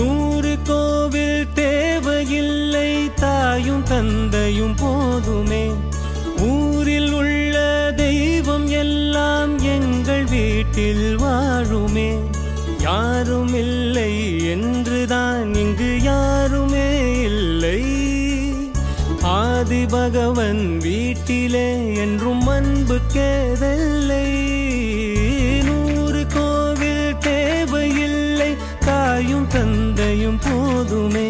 நூறு கோவில் தேவையில்லை, தாயும் தந்தையும் போதுமே. ஊரில் உள்ள தெய்வம் எல்லாம் எங்கள் வீட்டில் வாழுமே. யாரும் இல்லை என்றுதான் இங்கு யாருமே இல்லை. ஆதி பகவன் வீட்டிலே என்றும் அன்பு கேதல்லை. நூறு கோவில் தேவையில்லை, தாயும் தந்தையும் போதுமே.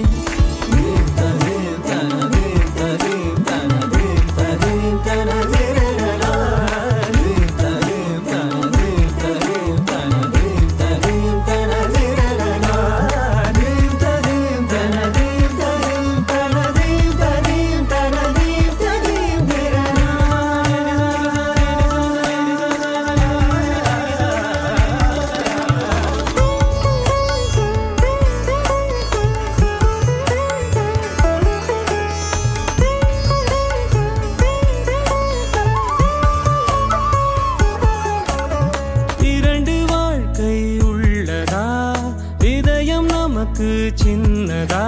சின்னதா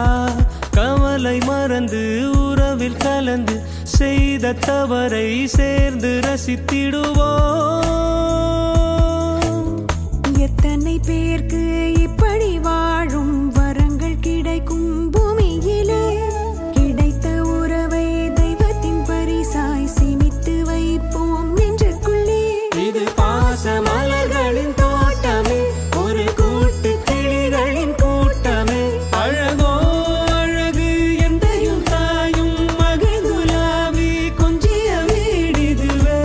கவலை மறந்து உறவில் கலந்து செய்த தவறை சேர்ந்து ரசித்திடுவோம். எத்தனை பேருக்கு இப்படி வாழும் வரங்கள் கிடைக்கும் பூமியிலே. கிடைத்த உறவை தெய்வத்தின் பரிசாய் சேமித்து வைப்போம் நெஞ்சுக்குள்ளே. இது பாச மலர்களின் தோட்டமே, ஒரு கூட்டு கிளிகளின் கூட்டமே. அழகோ அழகு எந்தையும் தாயும் மகிழ்ந்துலாவி கொஞ்சிய வீடிதுவே.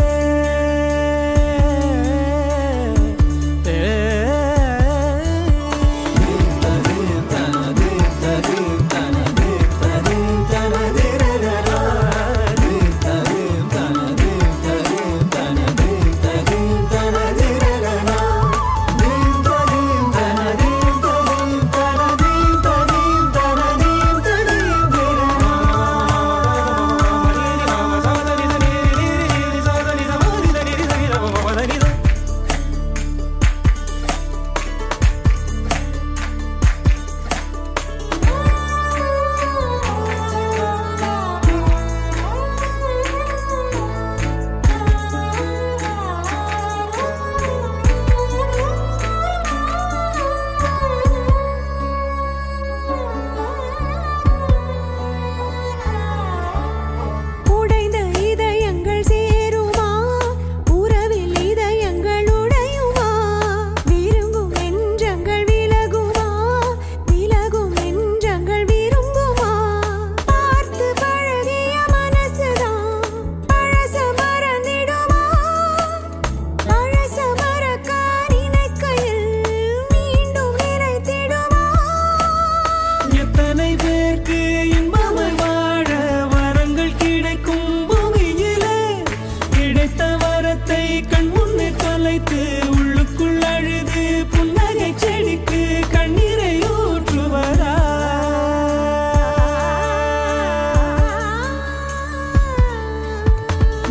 உள்ளுக்குள் அழுது புன்னகை செடிக்கு கண்ணீரை ஊற்றுவதா.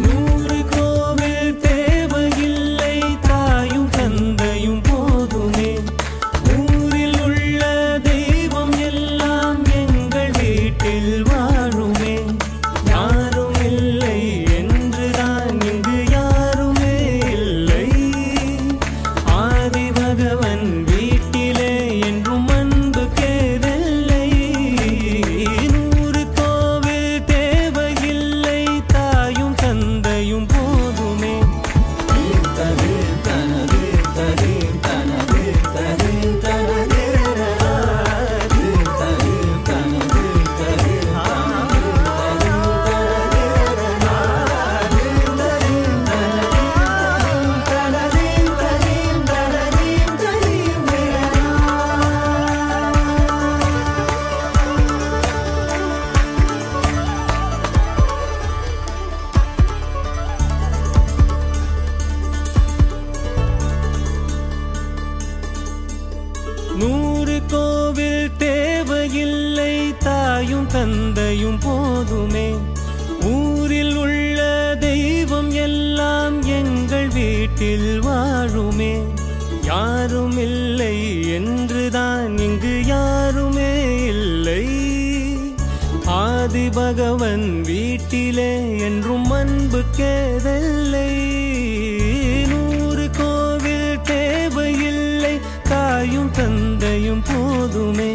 நூறு கோவில் தேவையில்லை, தாயும் தந்தையும் போதுமே. ஊரில் உள்ள தெய்வம் எல்லாம் எங்கள் வீட்டில் வாழுமே. யாரும் இல்லை என்றுதான் இங்கு யாருமே இல்லை. ஆதி பகவன் வீட்டிலே என்றும் அன்பு கேதல்லை. நூறு கோவில் தேவையில்லை, தாயும் தந்தையும் போதுமே. நூறு கோவில் தேவையில்லை, தாயும் தந்தையும் போதுமே. ஊரில் உள்ள தெய்வம் எல்லாம் எங்கள் வீட்டில் வாழுமே. யாரும் இல்லை என்றுதான் இங்கு யாருமே ஆதி பகவன் வீட்டிலே என்றும் அன்பு கேதல்லை. 100 கோவில் தேவையில்லை, தாயும் தந்தையும் போதுமே.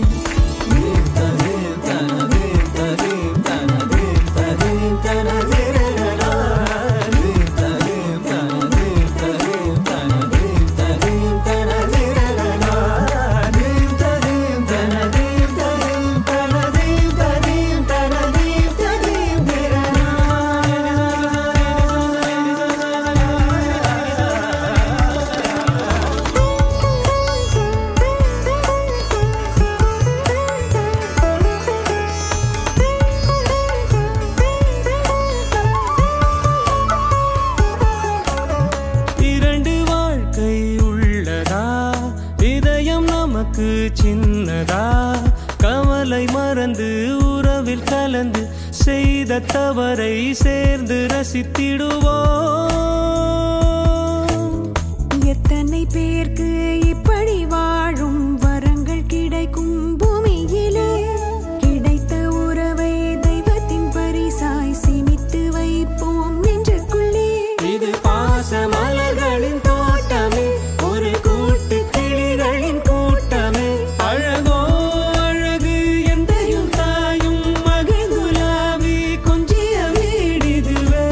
சின்னதா கவலை மறந்து உறவில் கலந்து செய்த தவறை சேர்ந்து ரசித்திடுவோம். எத்தனை பேருக்கு இப்படி வாழும் வரங்கள் கிடைக்கும் பூமியிலே. கிடைத்த உறவை தெய்வத்தின் பரிசாய் சேமித்து வைப்போம் நெஞ்சுக்குள்ளே. இது பாச மலர்களின் தோட்டமே, ஒரு கூட்டு கிளிகளின் கூட்டமே. அழகோ அழகு எந்தையும் தாயும் மகிழ்ந்துலாவி கொஞ்சிய வீடிதுவே.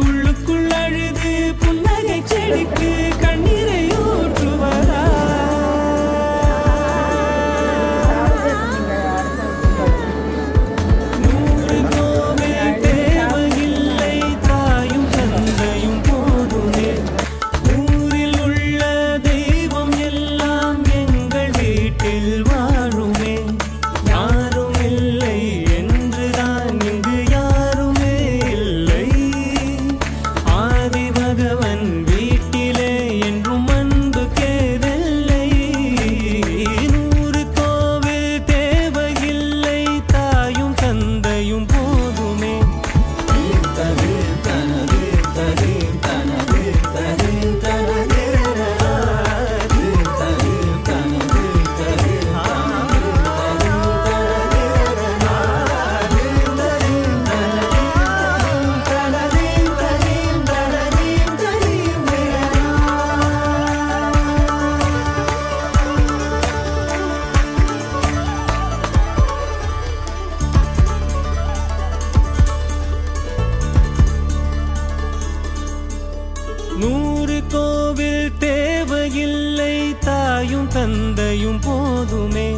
உள்ளுக்குள் அழுது புன்னகை செடிக்கு கண்ணீரை ஊற்றுவதா. நூறு கோவில் தேவையில்லை, தாயும் தந்தையும் போதுமே. ஊரில் உள்ள தெய்வம் எல்லாம் எங்கள் வீட்டில் வாழுமே. யாரும் இல்லை என்றுதான் இங்கு யாருமே இல்லை. ஆதி பகவன் வீட்டிலே என்றும் அன்பு கேதல்லை. 100 கோவில் தேவையில்லை, தாயும் தந்தையும் போதுமே. நூறு கோவில் தேவையில்லை, தாயும் தந்தையும் போதுமே.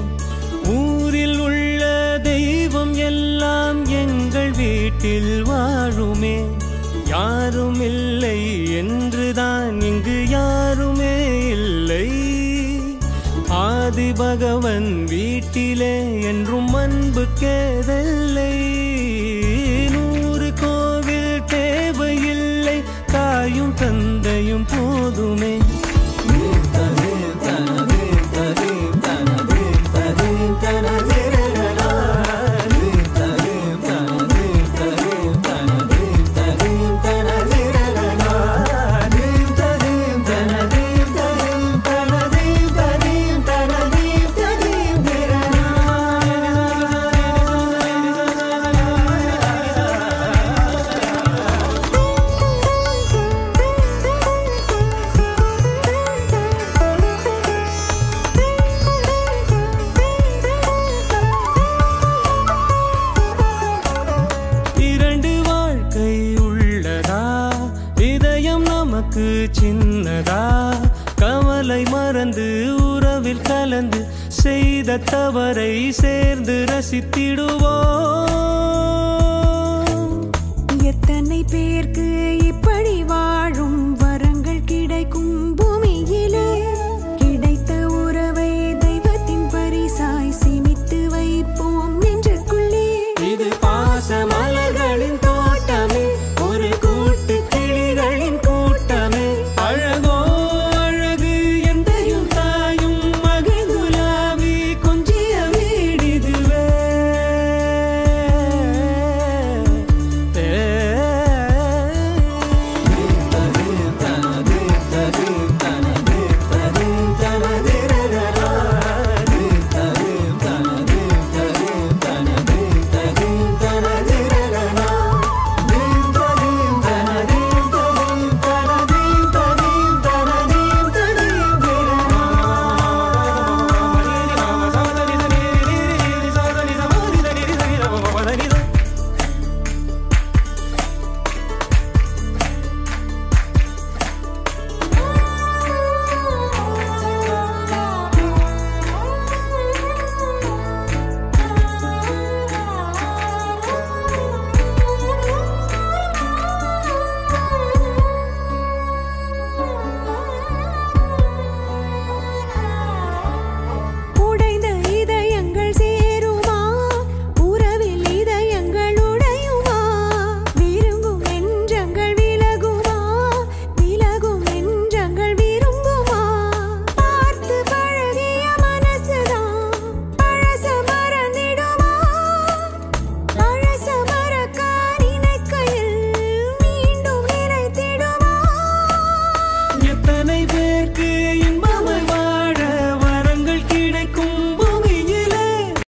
ஊரில் உள்ள தெய்வம் எல்லாம் எங்கள் வீட்டில் வாழுமே. யாரும் இல்லை என்றுதான் இங்கு யாருமே இல்லை. ஆதி பகவன் வீட்டிலே என்றும் அன்பு கேதல்லை. 100 கோவில் தேவையில்லை, தாயும் தந்தையும் போதுமே. தனதே தனதே தனதே தனதே தனதே சின்னதா கவலை மறந்து உறவில் கலந்து செய்த தவறை சேர்ந்து ரசித்திடுவோம். எத்தனை பேருக்கு இப்படி வாழும் வரங்கள் கிடைக்கும்